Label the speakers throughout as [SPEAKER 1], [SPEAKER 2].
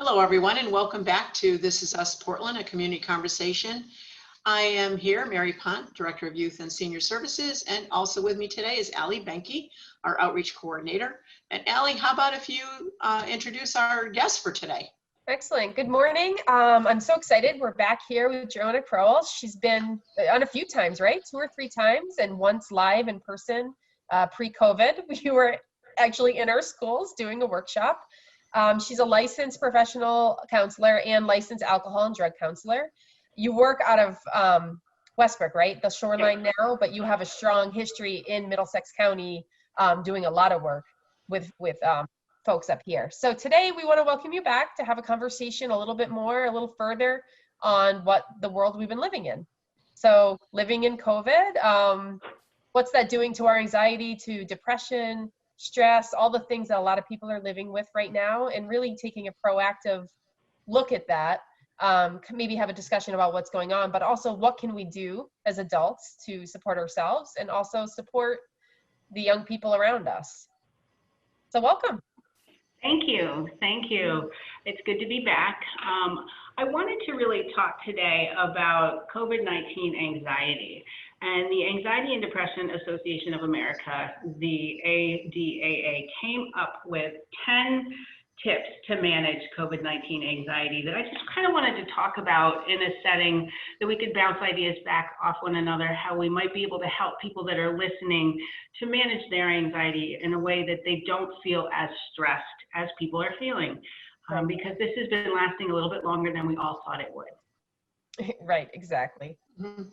[SPEAKER 1] Hello, everyone, and welcome back to This Is Us Portland, a community conversation. I am here, Mary Pont, Director of Youth and Senior Services, and also with me today is Alli, Behnke, our Outreach Coordinator. And Alli, how about if you introduce our guest for today?
[SPEAKER 2] Excellent. Good morning. I'm so excited. We're back here with Joanna Crowell. She's been on a few times, right? 2 or 3 times, and once live in person pre-COVID. We were actually in our schools doing a workshop. She's a licensed professional counselor and licensed alcohol and drug counselor. You work out of Westbrook, right? The shoreline now, but you have a strong history in Middlesex County doing a lot of work with folks up here. So today we want to welcome you back to have a conversation a little bit more, a little further on what the world we've been living in. So living in COVID, what's that doing to our anxiety, to depression, stress, all the things that a lot of people are living with right now, and really taking a proactive look at that. Maybe have a discussion about what's going on, but also what can we do as adults to support ourselves and also support the young people around us. So welcome.
[SPEAKER 3] Thank you. Thank you. It's good to be back. I wanted to really talk today about COVID-19 anxiety. And the Anxiety and Depression Association of America, the ADAA, came up with 10 tips to manage COVID-19 anxiety that I just kind of wanted to talk about in a setting that we could bounce ideas back off one another, how we might be able to help people that are listening to manage their anxiety in a way that they don't feel as stressed as people are feeling, because this has been lasting a little bit longer than we all thought it would.
[SPEAKER 2] Right, exactly.
[SPEAKER 1] Mm-hmm.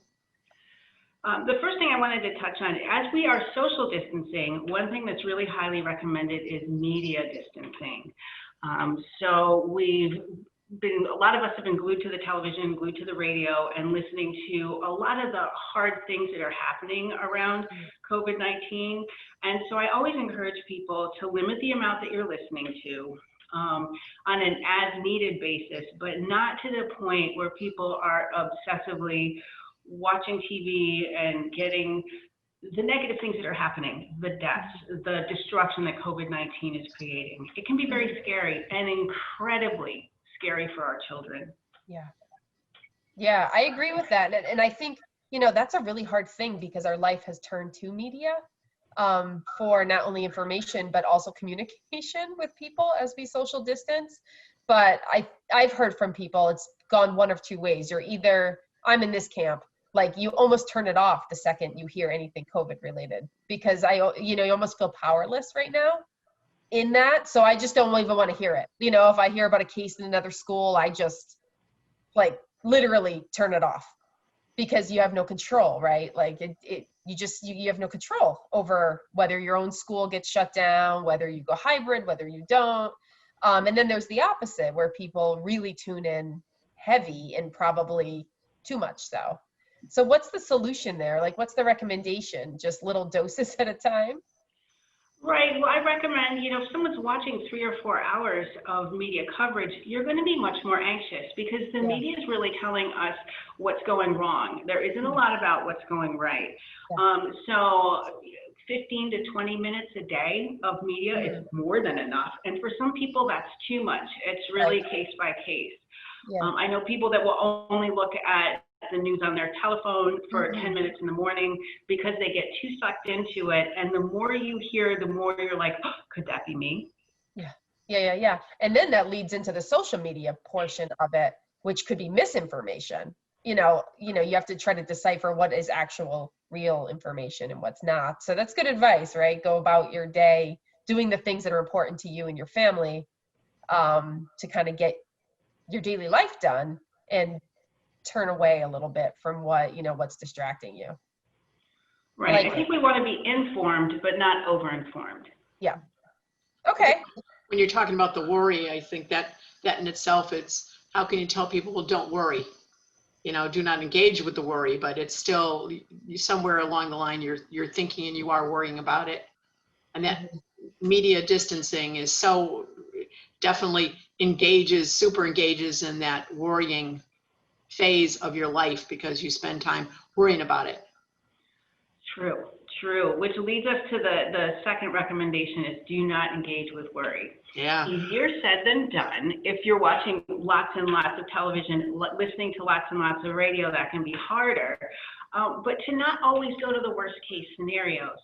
[SPEAKER 3] The first thing I wanted to touch on, as we are social distancing, one thing that's really highly recommended is media distancing. So a lot of us have been glued to the television, glued to the radio, and listening to a lot of the hard things that are happening around COVID-19. And so I always encourage people to limit the amount that you're listening to on an as-needed basis, but not to the point where people are obsessively watching TV and getting the negative things that are happening, the deaths, the destruction that COVID-19 is creating. It can be very scary and incredibly scary for our children.
[SPEAKER 2] Yeah, I agree with that. And I think, that's a really hard thing because our life has turned to media for not only information, but also communication with people as we social distance. But I've heard from people, it's gone one of 2 ways. You're either, I'm in this camp, like you almost turn it off the second you hear anything COVID related, because you almost feel powerless right now in that. So I just don't even want to hear it. If I hear about a case in another school, I just like literally turn it off because you have no control, right? Like you have no control over whether your own school gets shut down, whether you go hybrid, whether you don't. And then there's the opposite where people really tune in heavy and probably too much so. So what's the solution there? Like, what's the recommendation? Just little doses at a time?
[SPEAKER 3] Right. Well, I recommend, if someone's watching 3 or 4 hours of media coverage, you're going to be much more anxious because the media is really telling us what's going wrong. There isn't a lot about what's going right. So 15 to 20 minutes a day of media is more than enough. And for some people, that's too much. It's really case by case. I know people that will only look at the news on their telephone for 10 minutes in the morning because they get too sucked into it. And the more you hear, the more you're like, oh, could that be me?
[SPEAKER 2] Yeah. And then that leads into the social media portion of it, which could be misinformation. You have to try to decipher what is actual real information and what's not. So that's good advice, right? Go about your day doing the things that are important to you and your family to kind of get your daily life done and turn away a little bit from what's distracting you.
[SPEAKER 3] Right. I think we want to be informed, but not over-informed.
[SPEAKER 2] Yeah. Okay.
[SPEAKER 1] When you're talking about the worry, I think that in itself, it's how can you tell people, well, don't worry, do not engage with the worry, but it's still somewhere along the line, you're thinking and you are worrying about it. And that media distancing is so definitely super engages in that worrying phase of your life because you spend time worrying about it.
[SPEAKER 3] True. True, which leads us to the second recommendation is do not engage with worry.
[SPEAKER 1] Yeah.
[SPEAKER 3] Easier said than done. If you're watching lots and lots of television, listening to lots and lots of radio, that can be harder. But to not always go to the worst case scenarios.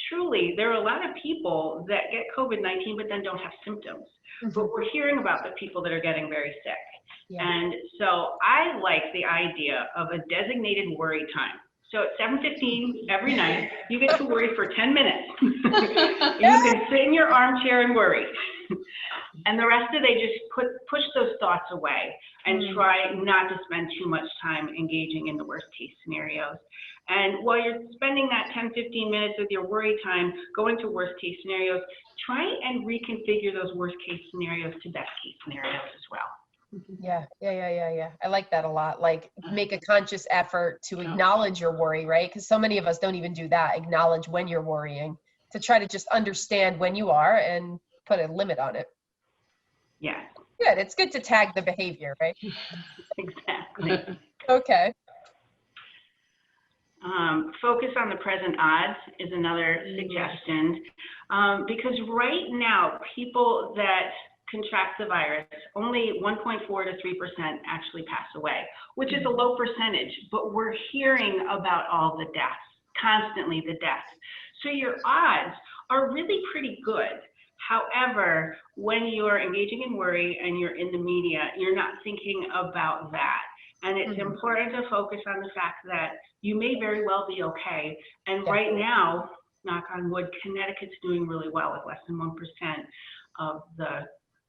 [SPEAKER 3] Truly, there are a lot of people that get COVID-19 but then don't have symptoms. But we're hearing about the people that are getting very sick.
[SPEAKER 2] Yeah.
[SPEAKER 3] And so I like the idea of a designated worry time. So at 7:15 every night, you get to worry for 10 minutes. You can sit in your armchair and worry. And the rest of the day, just push those thoughts away and try not to spend too much time engaging in the worst case scenarios. And while you're spending that 10-15 minutes with your worry time, going to worst case scenarios, try and reconfigure those worst case scenarios to best case scenarios as well.
[SPEAKER 2] Yeah. I like that a lot. Like, make a conscious effort to acknowledge your worry, right? Because so many of us don't even do that. Acknowledge when you're worrying, to try to just understand when you are and put a limit on it.
[SPEAKER 3] Yeah.
[SPEAKER 2] Good. It's good to tag the behavior, right?
[SPEAKER 3] Exactly.
[SPEAKER 2] Okay.
[SPEAKER 3] Focus on the present odds is another suggestion, because right now, people that contract the virus, only 1.4 to 3% actually pass away, which is a low percentage, but we're hearing about all the deaths, constantly the deaths. So your odds are really pretty good. However, when you're engaging in worry and you're in the media, you're not thinking about that. And it's important to focus on the fact that you may very well be okay. And right now, knock on wood, Connecticut's doing really well with less than 1% of the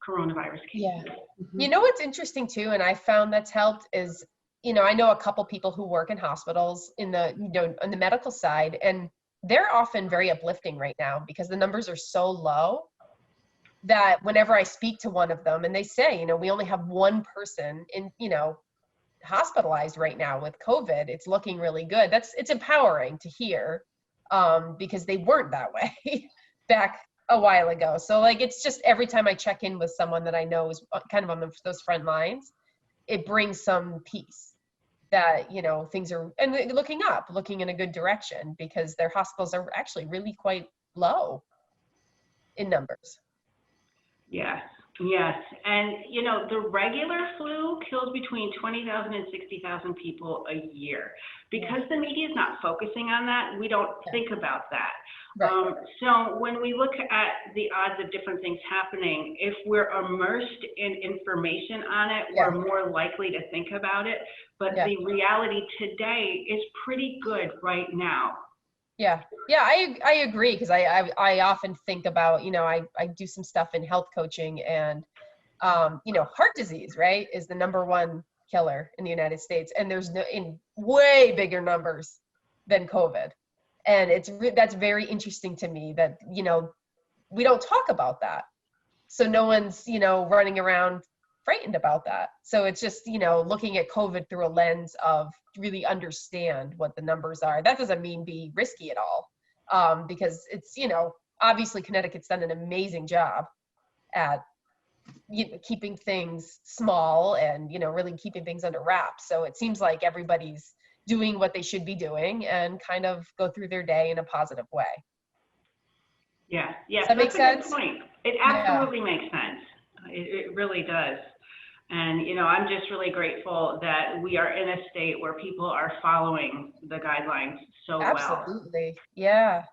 [SPEAKER 3] coronavirus cases.
[SPEAKER 2] Yeah. You know what's interesting too, and I found that's helped is, I know a couple people who work in hospitals in the, on the medical side, and they're often very uplifting right now because the numbers are so low that whenever I speak to one of them and they say, we only have one person in, hospitalized right now with COVID, it's looking really good. It's empowering to hear, because they weren't that way back a while ago. So like, it's just every time I check in with someone that I know is kind of on those front lines, it brings some peace that, things are and looking in a good direction, because their hospitals are actually really quite low in numbers.
[SPEAKER 3] Yes. And, the regular flu kills between 20,000 and 60,000 people a year. Because the media is not focusing on that, we don't think about that.
[SPEAKER 2] Right.
[SPEAKER 3] So when we look at the odds of different things happening, if we're immersed in information on it, we're more likely to think about it. But the reality today is pretty good right now.
[SPEAKER 2] Yeah, I agree, because I often think about, I do some stuff in health coaching, and heart disease, right, is the #1 killer in the United States, and there's in way bigger numbers than COVID, and that's very interesting to me that we don't talk about that, so no one's running around frightened about that. So it's just looking at COVID through a lens of really understand what the numbers are. That doesn't mean be risky at all, because it's obviously Connecticut's done an amazing job at keeping things small and really keeping things under wraps. So it seems like everybody's doing what they should be doing and kind of go through their day in a positive way.
[SPEAKER 3] Yeah.
[SPEAKER 2] Does that make sense?
[SPEAKER 3] Good point. It absolutely makes sense. It really does. And, I'm just really grateful that we are in a state where people are following the guidelines so well.
[SPEAKER 2] Absolutely. Yeah.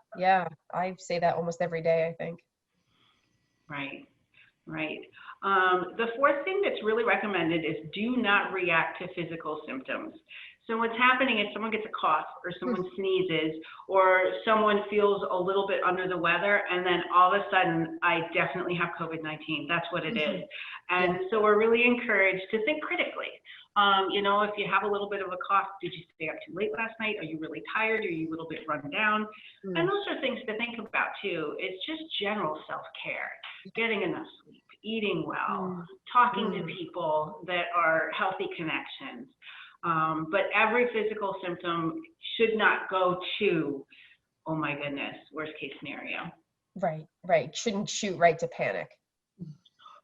[SPEAKER 2] I say that almost every day, I think.
[SPEAKER 3] Right. The fourth thing that's really recommended is do not react to physical symptoms. So what's happening is someone gets a cough or someone sneezes or someone feels a little bit under the weather, and then all of a sudden, I definitely have COVID-19. That's what it is. And so we're really encouraged to think critically. If you have a little bit of a cough, did you stay up too late last night? Are you really tired? Are you a little bit run down? And those are things to think about too. It's just general self-care, getting enough sleep, eating well, talking to people that are healthy connections. But every physical symptom should not go to, oh my goodness, worst case scenario.
[SPEAKER 2] Right. Shouldn't shoot right to panic.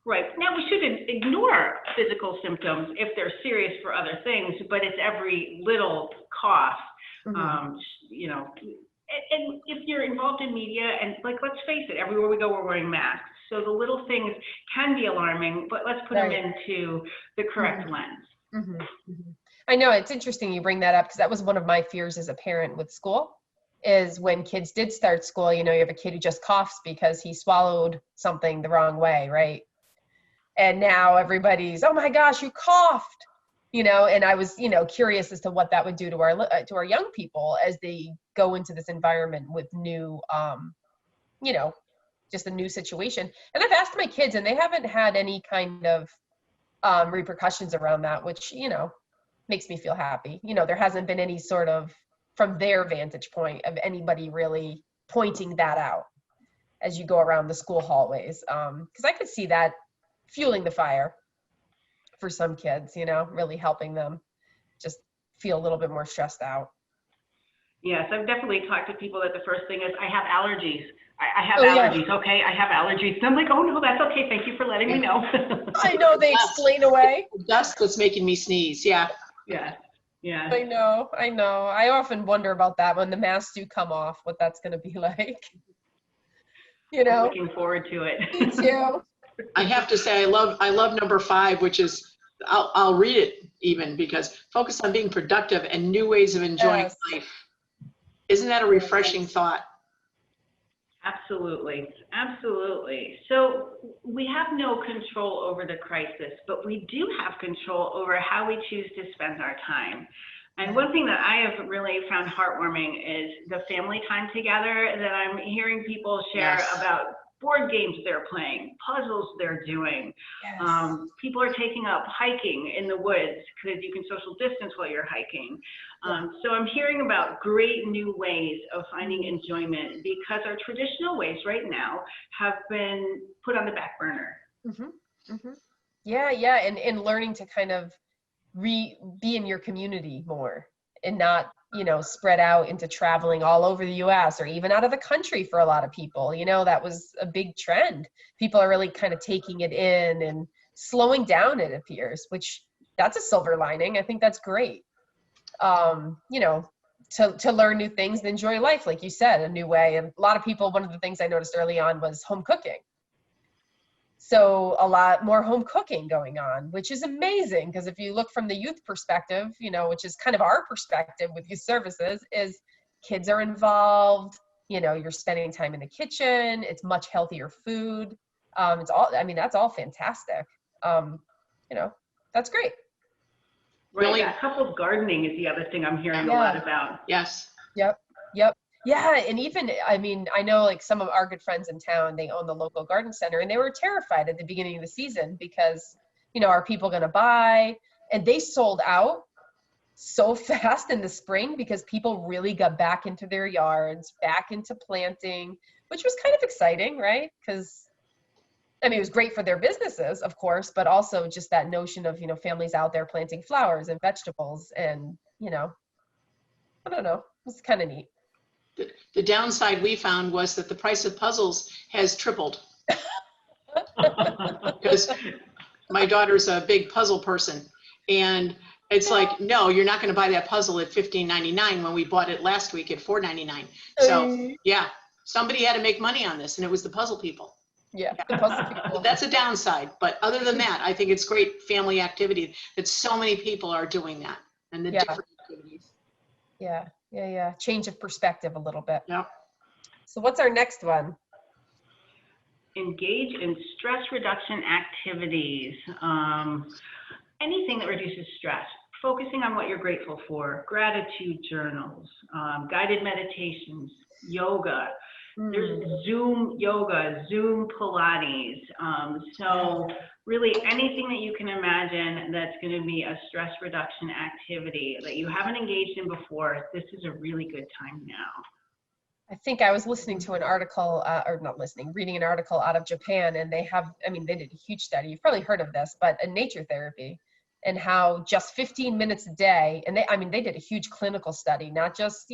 [SPEAKER 3] Right. Now, we shouldn't ignore physical symptoms if they're serious for other things, but it's every little cough, and if you're involved in media, and like, let's face it, everywhere we go, we're wearing masks. So the little things can be alarming, but let's put them into the correct lens.
[SPEAKER 2] Mm-hmm. Mm-hmm. I know it's interesting you bring that up, because that was one of my fears as a parent with school, is when kids did start school, you have a kid who just coughs because he swallowed something the wrong way, right? And now everybody's, oh my gosh, you coughed, and I was, curious as to what that would do to our young people as they go into this environment with new, just a new situation. And I've asked my kids, and they haven't had any kind of repercussions around that, which, makes me feel happy. There hasn't been any sort of, from their vantage point, of anybody really pointing that out as you go around the school hallways. Because I could see that fueling the fire for some kids, really helping them just feel a little bit more stressed out.
[SPEAKER 3] Yes, I've definitely talked to people that the first thing is, I have allergies. I have allergies. Yeah. Okay, I have allergies. And I'm like, oh no, that's okay. Thank you for letting me know.
[SPEAKER 2] I know, they explain away.
[SPEAKER 1] Dust was making me sneeze. Yeah.
[SPEAKER 3] Yeah. Yeah.
[SPEAKER 2] I know. I often wonder about that when the masks do come off, what that's going to be like.
[SPEAKER 3] I'm looking forward to it.
[SPEAKER 2] Me too.
[SPEAKER 1] I have to say, I love number 5, which is, I'll read it even, because focus on being productive and new ways of enjoying life. Isn't that a refreshing thought?
[SPEAKER 3] Absolutely. Absolutely. So we have no control over the crisis, but we do have control over how we choose to spend our time. And one thing that I have really found heartwarming is the family time together that I'm hearing people share about board games they're playing, puzzles they're doing. Yes. People are taking up hiking in the woods because you can social distance while you're hiking. So I'm hearing about great new ways of finding enjoyment, because our traditional ways right now have been put on the back burner.
[SPEAKER 2] Mm-hmm. Mm-hmm. Yeah. And learning to kind of be in your community more, and not, spread out into traveling all over the US or even out of the country for a lot of people. That was a big trend. People are really kind of taking it in and slowing down, it appears, which that's a silver lining. I think that's great. To learn new things and enjoy life, like you said, a new way. And a lot of people, one of the things I noticed early on was home cooking. So a lot more home cooking going on, which is amazing, because if you look from the youth perspective, which is kind of our perspective with youth services, is kids are involved, you're spending time in the kitchen, it's much healthier food. That's all fantastic. That's great.
[SPEAKER 3] Right, yeah, couples gardening is the other thing I'm hearing a lot about.
[SPEAKER 1] Yes.
[SPEAKER 2] Yep. Yeah, and even, I know like some of our good friends in town, they own the local garden center, and they were terrified at the beginning of the season because, are people going to buy? And they sold out so fast in the spring because people really got back into their yards, back into planting, which was kind of exciting, right? Because, it was great for their businesses, of course, but also just that notion of, families out there planting flowers and vegetables and, I don't know, it's kind of neat.
[SPEAKER 1] The downside we found was that the price of puzzles has tripled. Because my daughter's a big puzzle person, and it's like, no, you're not going to buy that puzzle at $15.99 when we bought it last week at $4.99. So yeah, somebody had to make money on this, and it was the puzzle people.
[SPEAKER 2] Yeah, the puzzle people.
[SPEAKER 1] That's a downside, but other than that, I think it's great family activity that so many people are doing that, and the different activities.
[SPEAKER 2] Yeah. Change of perspective a little bit.
[SPEAKER 1] Yeah.
[SPEAKER 2] So what's our next one?
[SPEAKER 3] Engage in stress reduction activities. Anything that reduces stress. Focusing on what you're grateful for. Gratitude journals. Guided meditations. Yoga. There's Zoom yoga, Zoom Pilates. So really anything that you can imagine that's going to be a stress reduction activity that you haven't engaged in before, this is a really good time now.
[SPEAKER 2] I think I was listening to an article, reading an article out of Japan, and they have, they did a huge study. You've probably heard of this, but in nature therapy, and how just 15 minutes a day, and they did a huge clinical study, not just,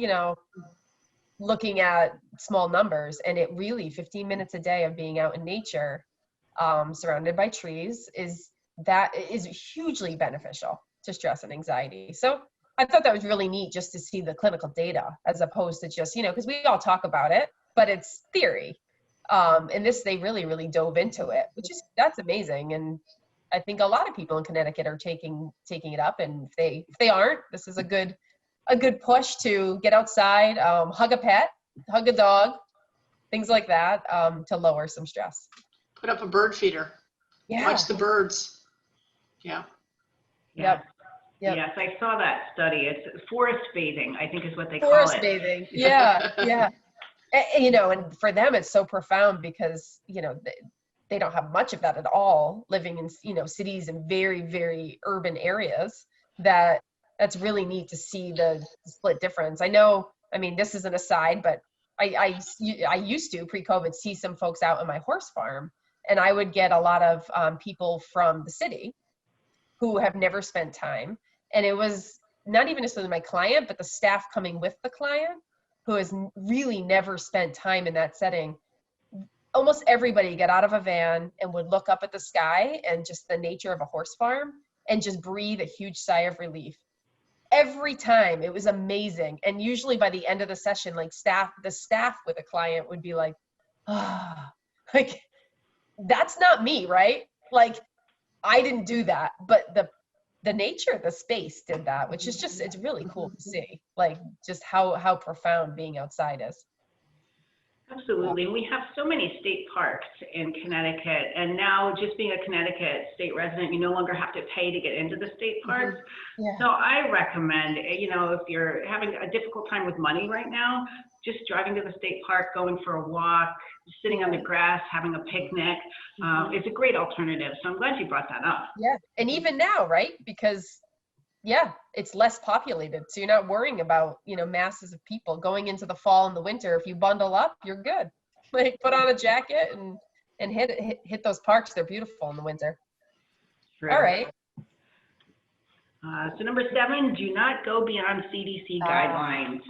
[SPEAKER 2] looking at small numbers, and it really 15 minutes a day of being out in nature, surrounded by trees, is hugely beneficial to stress and anxiety. So I thought that was really neat just to see the clinical data as opposed to just, because we all talk about it, but it's theory. And this, they really, really dove into it, that's amazing. And I think a lot of people in Connecticut are taking it up. And if they aren't, this is a good push to get outside, hug a pet, hug a dog, things like that, to lower some stress.
[SPEAKER 1] Put up a bird feeder.
[SPEAKER 2] Yeah.
[SPEAKER 1] Watch the birds. Yeah.
[SPEAKER 2] Yep.
[SPEAKER 3] Yes, I saw that study. It's forest bathing, I think is what they
[SPEAKER 2] Forest
[SPEAKER 3] call it.
[SPEAKER 2] bathing. Yeah. Yeah. And for them, it's so profound because, they don't have much of that at all living in, cities and very, very urban areas that's really neat to see the split difference. I know, this is an aside, but I used to pre-COVID see some folks out on my horse farm, and I would get a lot of people from the city who have never spent time. And it was not even necessarily my client, but the staff coming with the client who has really never spent time in that setting. Almost everybody got out of a van and would look up at the sky and just the nature of a horse farm and just breathe a huge sigh of relief. Every time. It was amazing. And usually by the end of the session, like the staff with a client would be like, like, that's not me, right? Like, I didn't do that, but the nature of the space did that, which is it's really cool to see, like just how profound being outside is.
[SPEAKER 3] Absolutely. And we have so many state parks in Connecticut. And now just being a Connecticut state resident, you no longer have to pay to get into the state parks.
[SPEAKER 2] Yeah.
[SPEAKER 3] So I recommend, if you're having a difficult time with money right now, just driving to the state park, going for a walk, sitting on the grass, having a picnic. It's a great alternative. So I'm glad you brought that up.
[SPEAKER 2] Yeah. And even now, right? Because it's less populated. So you're not worrying about, masses of people going into the fall and the winter. If you bundle up, you're good. Like put on a jacket and hit those parks. They're beautiful in the winter.
[SPEAKER 3] True.
[SPEAKER 2] All right.
[SPEAKER 3] So number 7, do not go beyond CDC guidelines.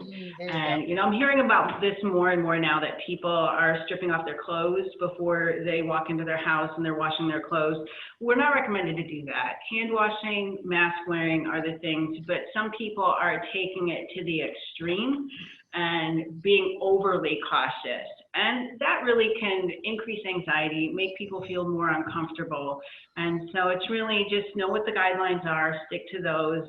[SPEAKER 3] And, I'm hearing about this more and more now that people are stripping off their clothes before they walk into their house and they're washing their clothes. We're not recommended to do that. Hand washing, mask wearing are the things, but some people are taking it to the extreme and being overly cautious. And that really can increase anxiety, make people feel more uncomfortable. And so it's really just know what the guidelines are, stick to those.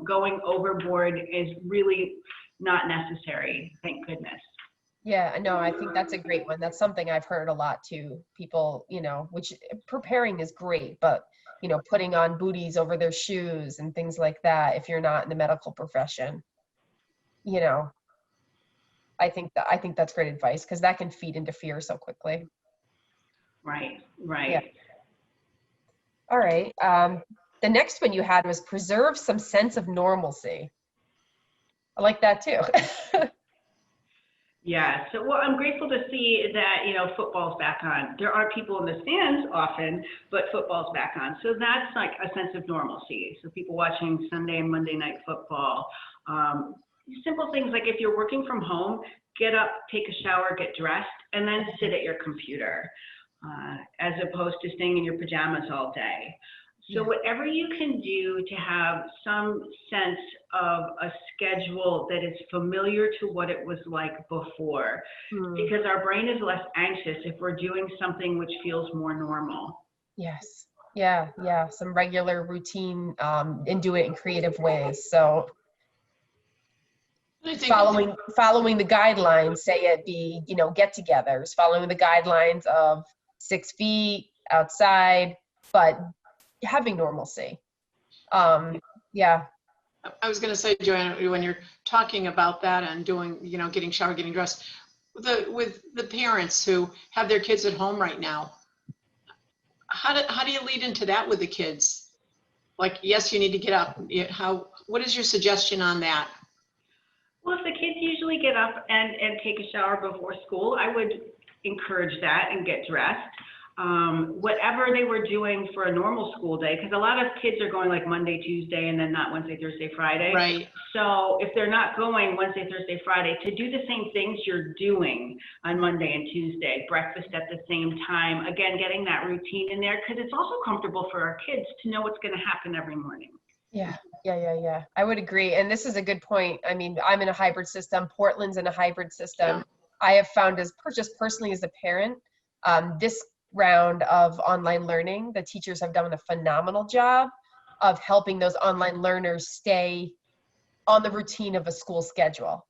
[SPEAKER 3] Going overboard is really not necessary, thank goodness.
[SPEAKER 2] Yeah, no, I think that's a great one. That's something I've heard a lot too. People, which preparing is great, but, putting on booties over their shoes and things like that, if you're not in the medical profession, I think that's great advice because that can feed into fear so quickly.
[SPEAKER 3] Right.
[SPEAKER 2] Yeah. All right. The next one you had was preserve some sense of normalcy. I like that too.
[SPEAKER 3] Yeah, so well, I'm grateful to see that, football's back on. There are people in the stands often, but football's back on. So that's like a sense of normalcy. So people watching Sunday and Monday night football. Simple things like if you're working from home, get up, take a shower, get dressed, and then sit at your computer, as opposed to staying in your pajamas all day. So whatever you can do to have some sense of a schedule that is familiar to what it was like before, because our brain is less anxious if we're doing something which feels more normal.
[SPEAKER 2] Yes. Yeah. Some regular routine, and do it in creative ways. So following the guidelines, say it be, get-togethers, following the guidelines of 6 feet outside, but having normalcy. Yeah.
[SPEAKER 1] I was going to say, Joanna, when you're talking about that and doing, getting showered, getting dressed, with the parents who have their kids at home right now, how do you lead into that with the kids? Like, yes, you need to get up. What is your suggestion on that?
[SPEAKER 3] Well, if the kids usually get up and take a shower before school, I would encourage that and get dressed. Whatever they were doing for a normal school day, because a lot of kids are going like Monday, Tuesday, and then not Wednesday, Thursday, Friday.
[SPEAKER 1] Right.
[SPEAKER 3] So if they're not going Wednesday, Thursday, Friday, to do the same things you're doing on Monday and Tuesday, breakfast at the same time, again, getting that routine in there, because it's also comfortable for our kids to know what's going to happen every morning.
[SPEAKER 2] Yeah. I would agree. And this is a good point. I mean, I'm in a hybrid system. Portland's in a hybrid system.
[SPEAKER 1] Yeah.
[SPEAKER 2] I have found just personally as a parent, this round of online learning, the teachers have done a phenomenal job of helping those online learners stay on the routine of a school schedule.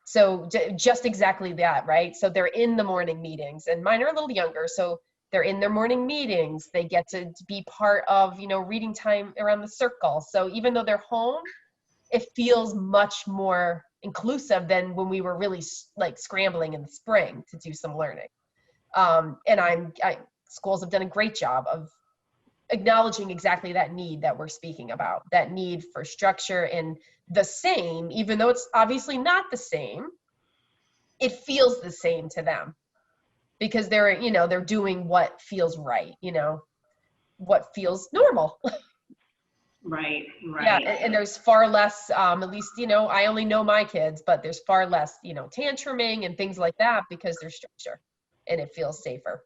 [SPEAKER 2] So just exactly that, right? So they're in the morning meetings, and mine are a little younger, so they're in their morning meetings. They get to be part of, reading time around the circle. So even though they're home, it feels much more inclusive than when we were really like scrambling in the spring to do some learning. And schools have done a great job of acknowledging exactly that need that we're speaking about, that need for structure and the same, even though it's obviously not the same, it feels the same to them because they're doing what feels right, what feels normal.
[SPEAKER 3] Right.
[SPEAKER 2] Yeah, and there's far less, at least, I only know my kids, but there's far less, tantruming and things like that because there's structure and it feels safer.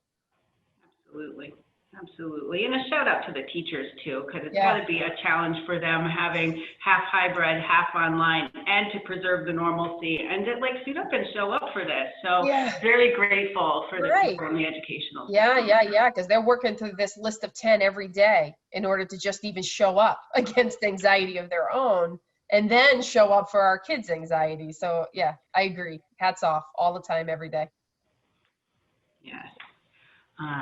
[SPEAKER 3] Absolutely. And a shout out to the teachers too, because it's got to be a challenge for them having half hybrid, half online, and to preserve the normalcy and to suit up and show up for this. So very grateful for the people in the educational system.
[SPEAKER 2] Yeah, because they're working through this list of 10 every day in order to just even show up against anxiety of their own and then show up for our kids' anxiety. So yeah, I agree. Hats off all the time, every day.
[SPEAKER 3] Yes.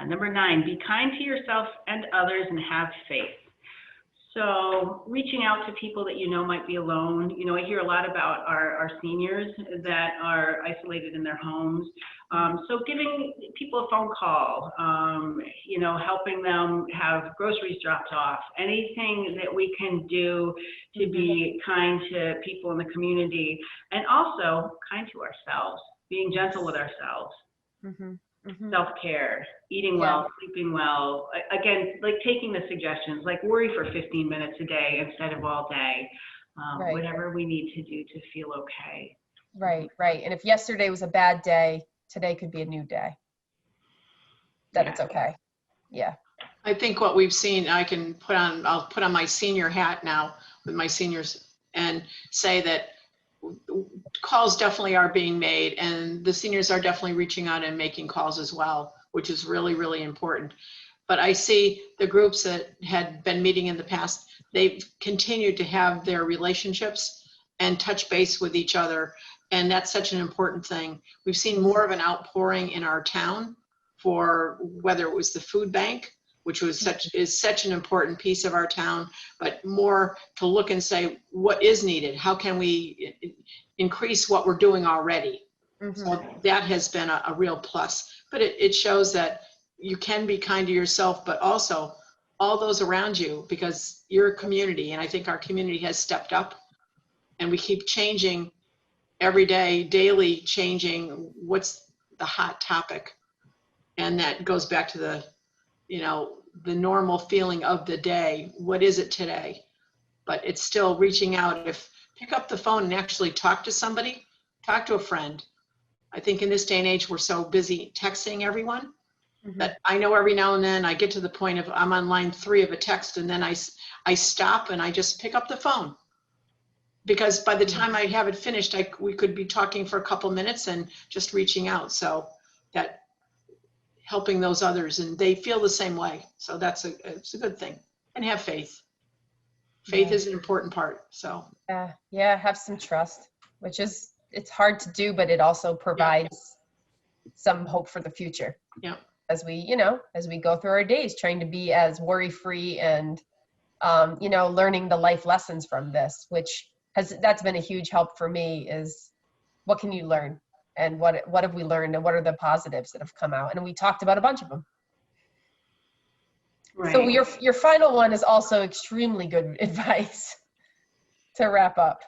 [SPEAKER 3] Number 9, be kind to yourself and others and have faith. So reaching out to people that might be alone. I hear a lot about our seniors that are isolated in their homes. So giving people a phone call, helping them have groceries dropped off, anything that we can do to be kind to people in the community, and also kind to ourselves, being gentle with ourselves. Self-care, eating well, sleeping well. Again, taking the suggestions, worry for 15 minutes a day instead of all day. Whatever we need to do to feel okay.
[SPEAKER 2] Right. And if yesterday was a bad day, today could be a new day. It's okay. Yeah.
[SPEAKER 1] I think what we've seen, I'll put on my senior hat now with my seniors and say that calls definitely are being made, and the seniors are definitely reaching out and making calls as well, which is really, really important. But I see the groups that had been meeting in the past, they've continued to have their relationships and touch base with each other. And that's such an important thing. We've seen more of an outpouring in our town for whether it was the food bank, which is such an important piece of our town, but more to look and say, what is needed? How can we increase what we're doing already? So that has been a real plus. But it shows that you can be kind to yourself, but also all those around you, because you're a community, and I think our community has stepped up, and we keep changing every day, daily changing what's the hot topic. And that goes back to the normal feeling of the day. What is it today? But it's still reaching out. Pick up the phone and actually talk to somebody, talk to a friend. I think in this day and age, we're so busy texting everyone that I know every now and then I get to the point of I'm on line 3 of a text, and then I stop and I just pick up the phone. Because by the time I have it finished, we could be talking for a couple minutes and just reaching out. So that helping those others, and they feel the same way. So it's a good thing. And have faith. Faith is an important part. So
[SPEAKER 2] have some trust, which it's hard to do, but it also provides some hope for the future.
[SPEAKER 1] Yeah.
[SPEAKER 2] As we go through our days, trying to be as worry-free and learning the life lessons from this, that's been a huge help for me. Is what can you learn? And what have we learned, and what are the positives that have come out? And we talked about a bunch of them. Right. So your final one is also extremely good advice to wrap up.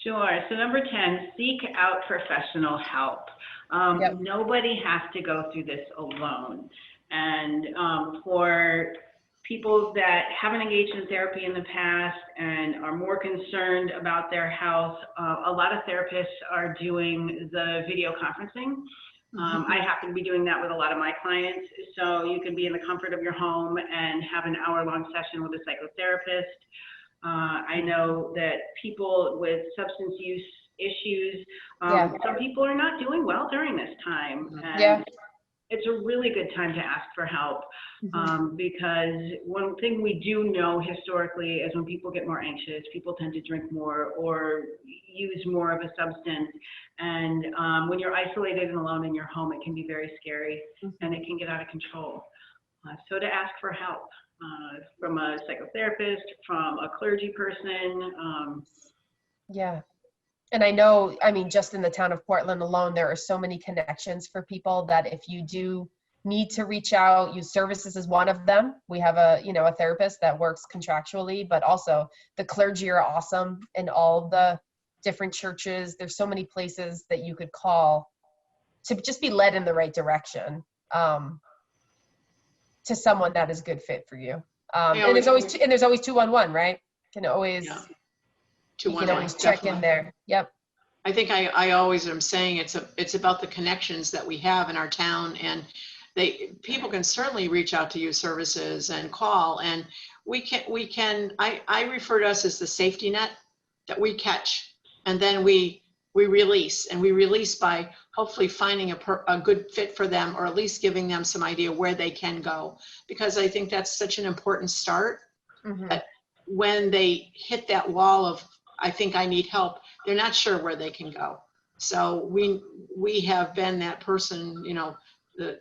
[SPEAKER 3] Sure. So number 10, seek out professional help. Nobody has to go through this alone. And for people that haven't engaged in therapy in the past and are more concerned about their health, a lot of therapists are doing the video conferencing. I happen to be doing that with a lot of my clients. So you can be in the comfort of your home and have an hour-long session with a psychotherapist. I know that people with substance use issues, some people are not doing well during this time. And it's a really good time to ask for help, because one thing we do know historically is when people get more anxious, people tend to drink more or use more of a substance. And when you're isolated and alone in your home, it can be very scary and it can get out of control. So to ask for help from a psychotherapist, from a clergy person.
[SPEAKER 2] And I know, I mean, just in the town of Portland alone, there are so many connections for people that if you do need to reach out, Youth Services is one of them. We have a therapist that works contractually, but also the clergy are awesome in all the different churches. There's so many places that you could call to just be led in the right direction, to someone that is a good fit for you. And there's always 211, right? Can always, you can always check in there. Yep.
[SPEAKER 1] I think I always am saying it's about the connections that we have in our town, and people can certainly reach out to Youth Services and call, and I refer to us as the safety net that we catch, and then we release by hopefully finding a good fit for them, or at least giving them some idea where they can go, because I think that's such an important start, that when they hit that wall of, I think I need help, they're not sure where they can go. So we have been that person, the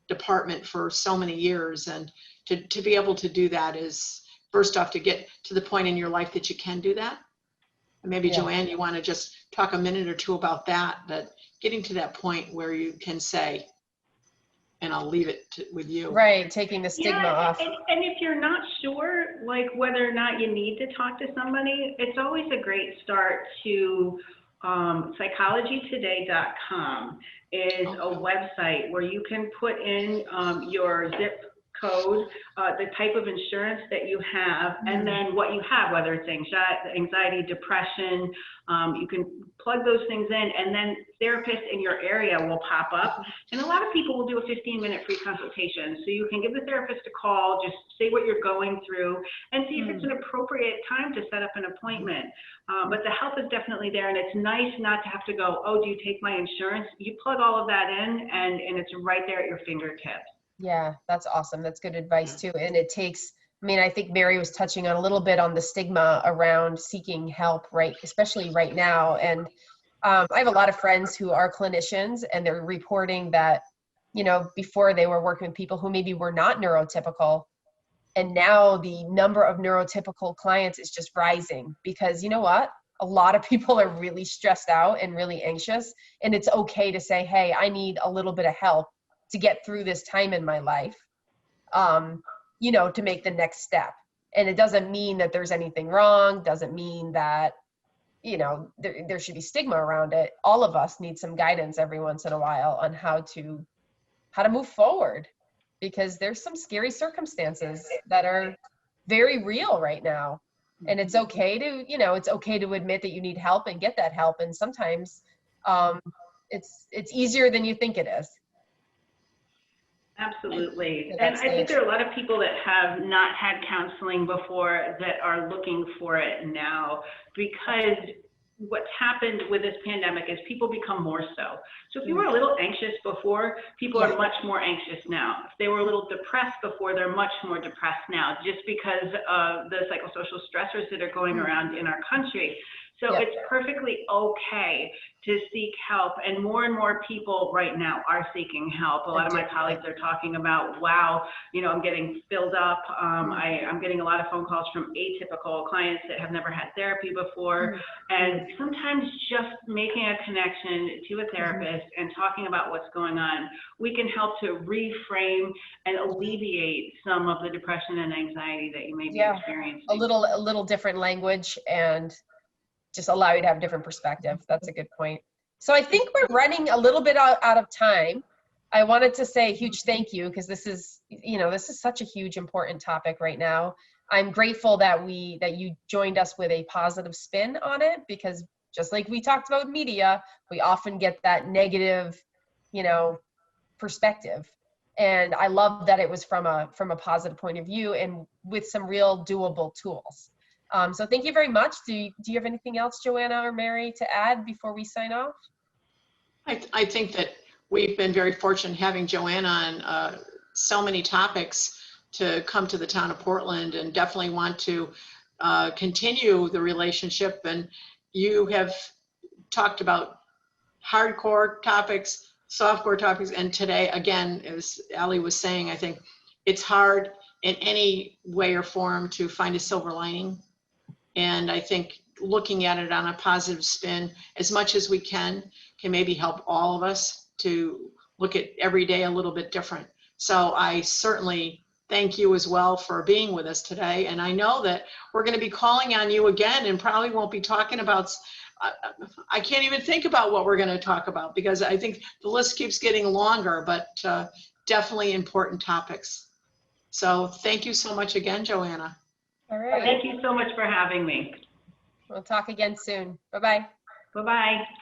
[SPEAKER 1] department for so many years, and to be able to do that is, first off, to get to the point in your life that you can do that. And maybe Joanne, you want to just talk a minute or two about that getting to that point where you can say, and I'll leave it with you.
[SPEAKER 2] Right, taking the stigma off.
[SPEAKER 3] And if you're not sure, like whether or not you need to talk to somebody, it's always a great start to psychologytoday.com is a website where you can put in your zip code, the type of insurance that you have, and then what you have, whether it's anxiety, depression, you can plug those things in, and then therapists in your area will pop up. And a lot of people will do a 15-minute free consultation. So you can give the therapist a call, just say what you're going through, and see if it's an appropriate time to set up an appointment. But the help is definitely there, and it's nice not to have to go, oh, do you take my insurance? You plug all of that in, and it's right there at your fingertips.
[SPEAKER 2] Yeah, that's awesome. That's good advice too. And it takes, I think Mary was touching on a little bit on the stigma around seeking help, right? Especially right now. And I have a lot of friends who are clinicians, and they're reporting that, before they were working with people who maybe were not neurotypical. And now the number of neurotypical clients is just rising, because you know what? A lot of people are really stressed out and really anxious. And it's okay to say, hey, I need a little bit of help to get through this time in my life, to make the next step. And it doesn't mean that there's anything wrong, doesn't mean that, there should be stigma around it. All of us need some guidance every once in a while on how to move forward, because there's some scary circumstances that are very real right now. And it's okay to admit that you need help and get that help. And sometimes it's easier than you think it is.
[SPEAKER 3] Absolutely. And I think there are a lot of people that have not had counseling before that are looking for it now, because what's happened with this pandemic is people become more so. So if you were a little anxious before, people are much more anxious now. If they were a little depressed before, they're much more depressed now, just because of the psychosocial stressors that are going around in our country. So it's perfectly okay to seek help, and more people right now are seeking help. A lot of my colleagues are talking about, wow, I'm getting filled up. I'm getting a lot of phone calls from atypical clients that have never had therapy before. And sometimes just making a connection to a therapist and talking about what's going on, we can help to reframe and alleviate some of the depression and anxiety that you may be experiencing.
[SPEAKER 2] A little different language, and just allow you to have a different perspective. That's a good point. So I think we're running a little bit out of time. I wanted to say a huge thank you, because this is such a huge, important topic right now. I'm grateful that you joined us with a positive spin on it, because just like we talked about media, we often get that negative you know, perspective. And I love that it was from a positive point of view and with some real doable tools. So thank you very much. Do you have anything else, Joanna or Mary, to add before we sign off?
[SPEAKER 1] I think that we've been very fortunate having Joanna on so many topics to come to the town of Portland, and definitely want to continue the relationship. And you have talked about hardcore topics, softcore topics, and today, again, as Alli was saying, I think it's hard in any way or form to find a silver lining. And I think looking at it on a positive spin as much as we can maybe help all of us to look at every day a little bit different. So I certainly thank you as well for being with us today. And I know that we're going to be calling on you again, and probably won't be talking about, I can't even think about what we're going to talk about, because I think the list keeps getting longer, but definitely important topics. So thank you so much again, Joanna.
[SPEAKER 2] All right.
[SPEAKER 3] Thank you so much for having me.
[SPEAKER 2] We'll talk again soon. Bye-bye.
[SPEAKER 3] Bye-bye.